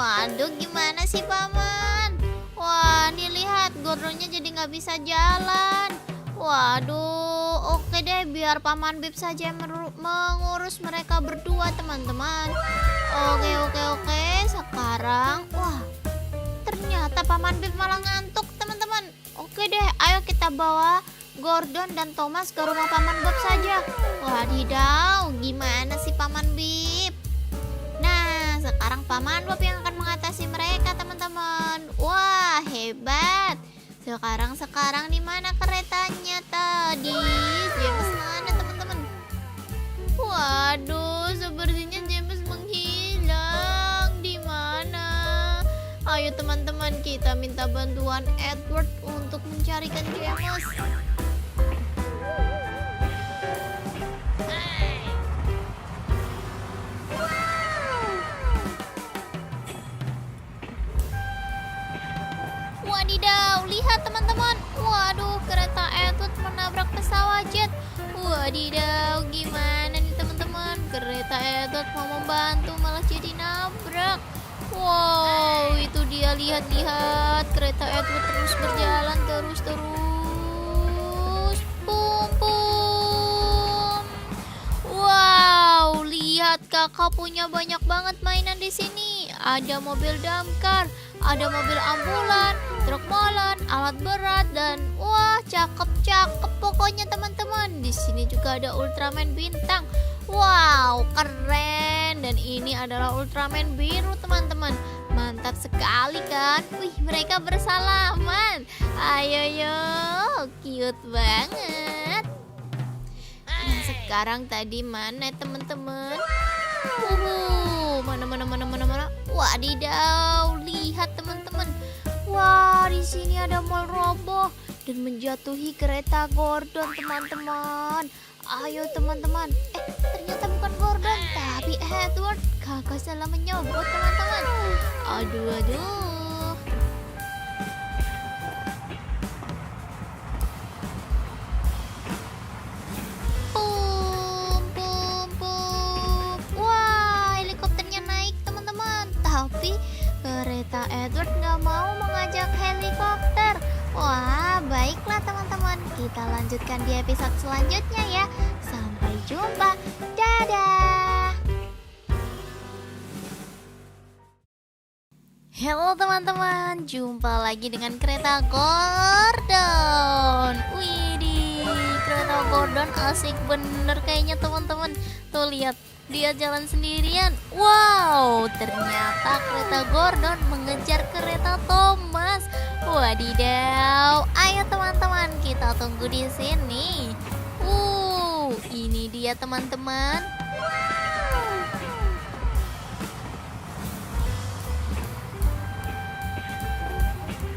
Waduh, gimana sih paman? Wah, nih lihat Gordonnya jadi nggak bisa jalan. Waduh, oke deh, biar paman Bib saja yang mengurus mereka berdua, teman-teman. Oke, oke, oke. Sekarang, wah, ternyata paman Bib malah ngantuk, teman-teman. Oke deh, ayo kita bawa Gordon dan Thomas ke rumah paman Bob saja. Wadidaw, gimana sih paman Bib? Nah, sekarang paman Bob yang akan mengatasi mereka, teman-teman. Wah, hebat. Sekarang di mana keretanya tadi? James mana, teman-teman? Waduh, sepertinya James menghilang. Di mana? Ayo teman-teman, kita minta bantuan Edward untuk mencarikan James. Wadidaw, lihat teman-teman. Waduh, kereta Edward menabrak pesawat jet. Wadidaw, gimana nih teman-teman? Kereta Edward mau membantu malah jadi nabrak. Wow, itu dia, lihat-lihat. Kereta Edward terus berjalan, terus. Pum, pum. Wow, lihat kakak punya banyak banget mainan di sini. Ada mobil damkar, ada mobil ambulan, truk molen, alat berat, dan wah, cakep pokoknya teman-teman. Di sini juga ada Ultraman bintang. Wow, keren. Dan ini adalah Ultraman biru, teman-teman. Mantap sekali kan? Wih, mereka bersalaman. Ayo, cute banget. Nah, sekarang tadi mana teman-teman? Mana? Wadidaw, lihat teman-teman. Wah, di sini ada mall roboh dan menjatuhi kereta Gordon, teman-teman. Ayo teman-teman. Ternyata bukan Gordon, tapi Edward. Kakak salah menyebut, teman-teman. Aduh. Tapi kereta Edward nggak mau mengajak helikopter. Wah, baiklah teman-teman, kita lanjutkan di episode selanjutnya ya. Sampai jumpa, dadah. Halo teman-teman, jumpa lagi dengan kereta Gordon. Widih, kereta Gordon asik bener kayaknya teman-teman. Tuh lihat, dia jalan sendirian. Wow, ternyata kereta Gordon mengejar kereta Thomas. Wadidaw, ayo teman-teman, kita tunggu di sini. Ini dia teman-teman.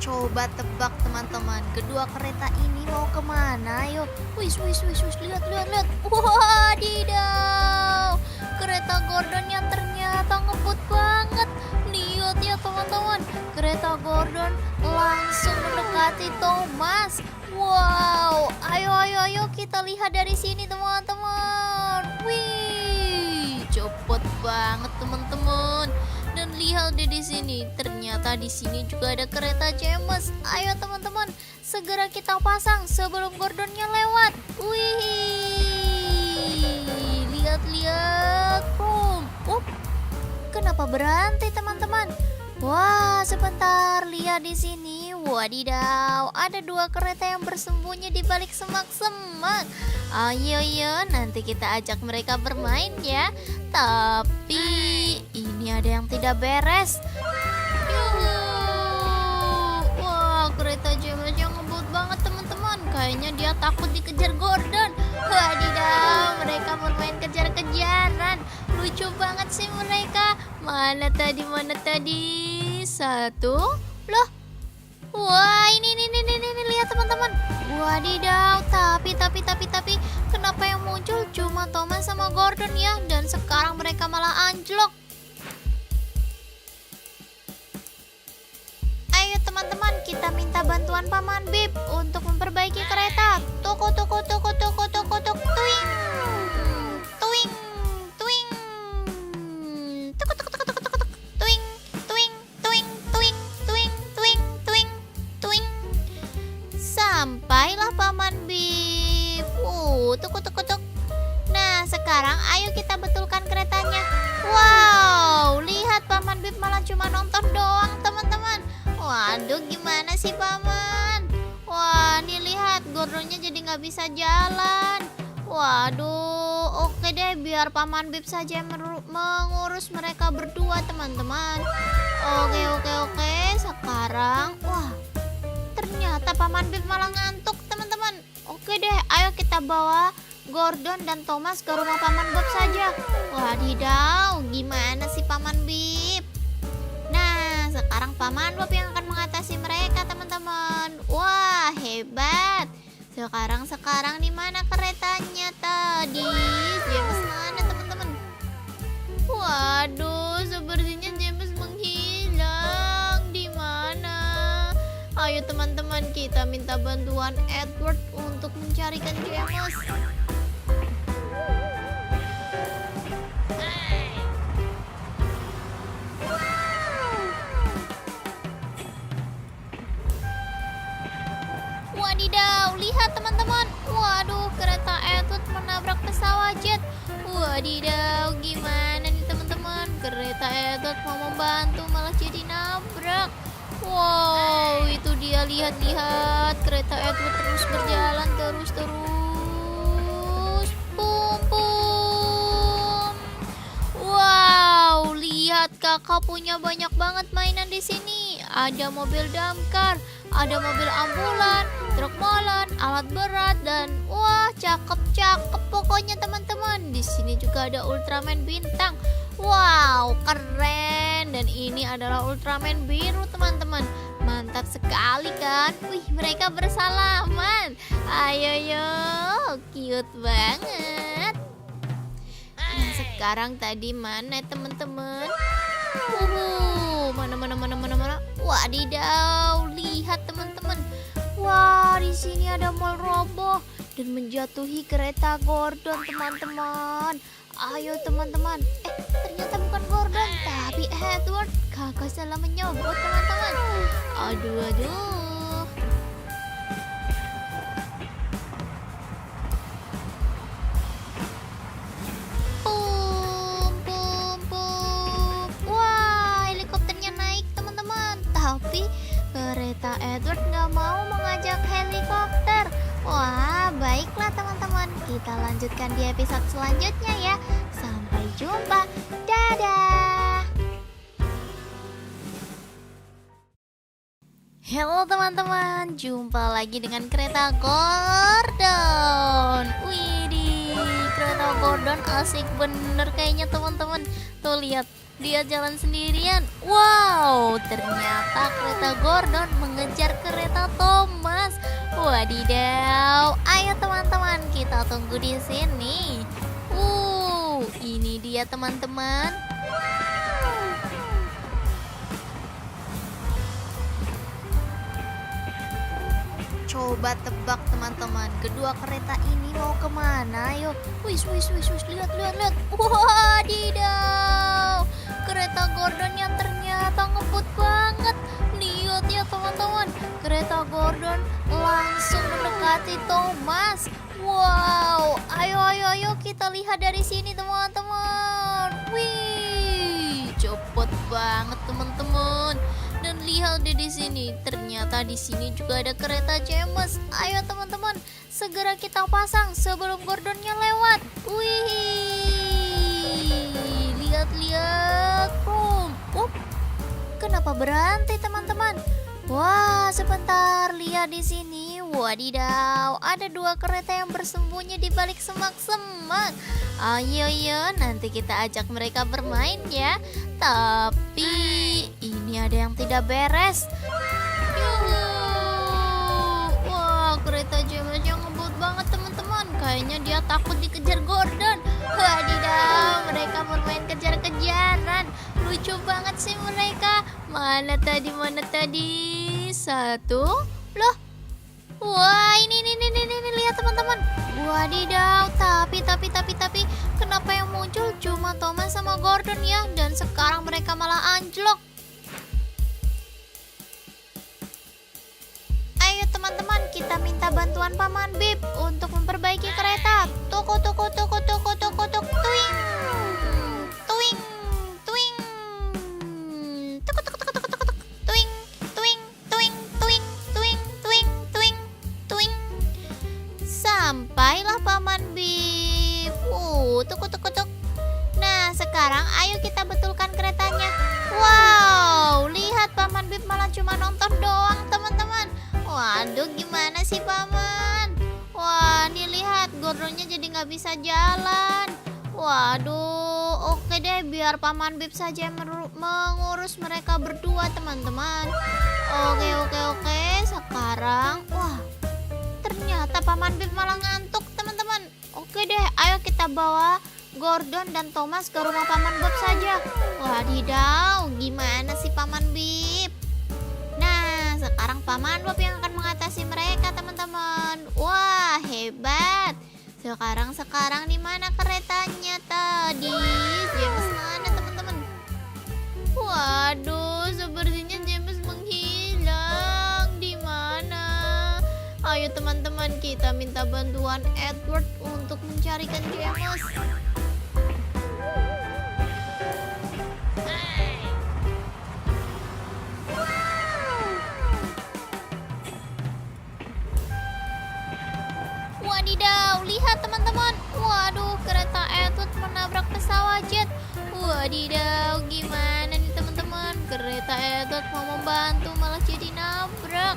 Coba tebak teman-teman, kedua kereta ini mau kemana? Ayo, wis, lihat. Wadidaw, kereta Gordonnya ternyata ngebut banget. Lihat ya teman-teman, kereta Gordon langsung mendekati Thomas. Wow, ayo kita lihat dari sini teman-teman. Wih, cepet banget teman-teman. Dan lihat deh di sini, ternyata di sini juga ada kereta James. Ayo teman-teman, segera kita pasang sebelum Gordonnya lewat. Wih, lihat. Kenapa berhenti teman-teman? Wah, sebentar, lihat di sini. Wadidaw, ada dua kereta yang bersembunyi di balik semak-semak. Ayo, nanti kita ajak mereka bermain ya. Tapi ini ada yang tidak beres. Wah, kereta James yang ngebut banget teman-teman. Kayaknya dia takut dikejar Gordon. Wadidaw, mereka bermain kejar-kejaran. Lucu banget sih mereka. Mana tadi? Satu. Loh. Wah, ini lihat teman-teman. Wadidaw, tapi kenapa yang muncul cuma Thomas sama Gordon ya? Dan sekarang mereka malah anjlok. Ayo teman-teman, kita minta bantuan Paman Bib untuk memperbaiki kereta. Tuk. Tuing. sekarang ayo kita betulkan keretanya. Wow, lihat Paman Bib malah cuma nonton doang teman-teman. Waduh, gimana sih Paman? Wah, nih lihat Gordonnya jadi nggak bisa jalan. Waduh, oke deh, biar Paman Bib saja yang mengurus mereka berdua teman-teman. Oke. Sekarang, wah, ternyata Paman Bib malah ngantuk teman-teman. Oke deh, ayo kita bawa Gordon dan Thomas ke rumah Paman Bob saja. Wadidaw, gimana sih Paman Bib? Nah, sekarang Paman Bob yang akan mengatasi mereka teman-teman. Wah, hebat. Sekarang di mana keretanya tadi? James mana teman-teman? Waduh, sepertinya James menghilang. Di mana? Ayo teman-teman, kita minta bantuan Edward untuk mencarikan James. Wadidaw, lihat teman-teman. Waduh, kereta Edward menabrak pesawat jet. Wadidaw, gimana nih teman-teman? Kereta Edward mau membantu malah jadi nabrak. Wow, itu dia, lihat-lihat. Kereta Edward terus berjalan terus. Pum pum. Wow, lihat kakak punya banyak banget mainan di sini. Ada mobil damkar, ada mobil ambulan, truk molen, alat berat, dan wah, cakep pokoknya teman-teman. Di sini juga ada Ultraman bintang. Wow, keren. Dan ini adalah Ultraman biru teman-teman. Mantap sekali kan? Wih, mereka bersalaman. Ayo, cute banget. Nah, sekarang tadi mana teman-teman? Mana? Wadidaw, lihat teman-teman. Wah, di sini ada mall roboh dan menjatuhi kereta Gordon teman-teman. Ayo teman-teman. Ternyata bukan Gordon, tapi Edward. Kakak salah menyebut teman-teman. Aduh. Pum. Wah, helikopternya naik teman-teman. Tapi kereta Edward nggak mau mengajak helikopter. Wah, baiklah teman-teman. Kita lanjutkan di episode selanjutnya ya. Sampai jumpa. Dadah. Halo teman-teman, jumpa lagi dengan kereta Gordon. Widih, kereta Gordon asik bener kayaknya teman-teman. Tuh lihat, dia jalan sendirian. Wow, ternyata kereta Gordon mengejar kereta Thomas. Wadidaw, ayo teman-teman, kita tunggu di sini. Ini dia teman-teman. Coba tebak teman-teman, kedua kereta ini mau kemana? Yuk, wis, lihat. Wadidaw, kereta Gordonnya ternyata ngebut banget. Lihat ya teman-teman, kereta Gordon langsung mendekati Thomas. Wow, ayo kita lihat dari sini teman-teman. Wih, cepet banget teman-teman. Dan lihat deh di sini, ternyata di sini juga ada kereta James. Ayo teman-teman, segera kita pasang sebelum Gordonnya lewat. Wih, lihat. Kenapa berhenti teman-teman? Wah, sebentar, lihat di sini. Wadidaw, ada dua kereta yang bersembunyi di balik semak-semak. Ayo, nanti kita ajak mereka bermain ya. Tapi ini ada yang tidak beres. Wah, kereta James yang ngebut banget teman-teman. Kayaknya dia takut dikejar Gordon. Wadidaw, mereka bermain kejar-kejaran. Lucu banget sih mereka. Mana tadi? Satu. Loh. Wah, ini lihat teman-teman. Wadidaw, tapi kenapa yang muncul cuma Thomas sama Gordon ya? Dan sekarang mereka malah anjlok. Ayo teman-teman, kita minta bantuan Paman Bib untuk memperbaiki kereta. Toko. Tuk tuk tuk. Nah, sekarang ayo kita betulkan keretanya. Wow, lihat Paman Bib malah cuma nonton doang, teman-teman. Waduh, gimana sih Paman? Wah, nih lihat Gordonnya jadi nggak bisa jalan. Waduh, oke deh, biar Paman Bib saja yang mengurus mereka berdua, teman-teman. Oke. Sekarang, wah, ternyata Paman Bib malah ngantuk, teman-teman. Oke deh, ayo kita bawa Gordon dan Thomas ke rumah Paman Bob saja. Wadidaw, gimana sih Paman Bib? Nah, sekarang Paman Bob yang akan mengatasi mereka, teman-teman. Wah, hebat. Sekarang di mana keretanya tadi? James mana, teman-teman? Waduh, sepertinya James menghilang. Di mana? Ayo teman-teman, kita minta bantuan Edward untuk mencarikan James. Wadidaw, lihat teman-teman. Waduh, kereta Edward menabrak pesawat jet. Wadidaw, gimana nih teman-teman? Kereta Edward mau membantu malah jadi nabrak.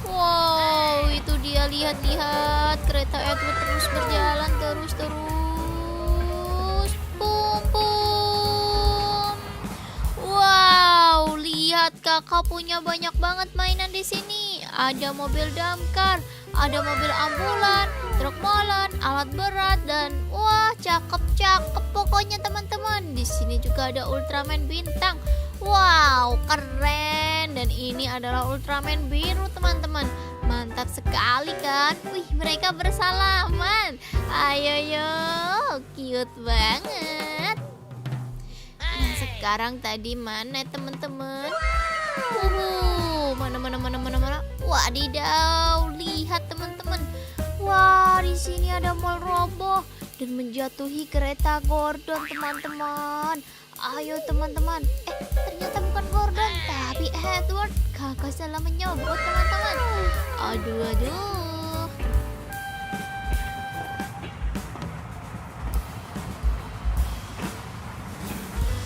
Wow, itu dia, lihat-lihat. Kereta Edward terus berjalan terus. Pum. Wow, lihat kakak punya banyak banget mainan di sini. Ada mobil damkar, ada mobil ambulan, truk molen, alat berat, dan wah, cakep pokoknya teman-teman. Di sini juga ada Ultraman bintang. Wow, keren. Dan ini adalah Ultraman biru, teman-teman. Mantap sekali kan? Wih, mereka bersalaman. Ayo, cute banget. Nah, sekarang tadi mana teman-teman? Mana? Wadidaw, lihat teman-teman. Wah, di sini ada mall roboh dan menjatuhi kereta Gordon, teman-teman. Ayo teman-teman. Ternyata bukan Gordon, tapi Edward. Kakak salah menyobot, teman-teman. Aduh.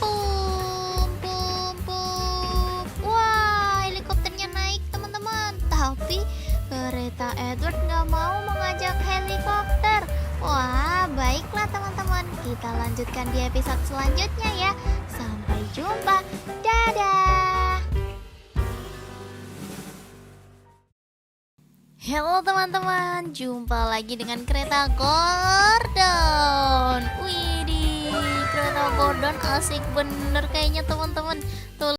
Pum. Wah, helikopternya naik, teman-teman. Tapi kereta Edward nggak mau mengajak helikopter. Wah, baiklah teman-teman. Kita lanjutkan di episode selanjutnya ya. Sampai jumpa. Dadah. Halo teman-teman, jumpa lagi dengan kereta Gordon. Widih, kereta Gordon asik bener kayaknya teman-teman. Tuh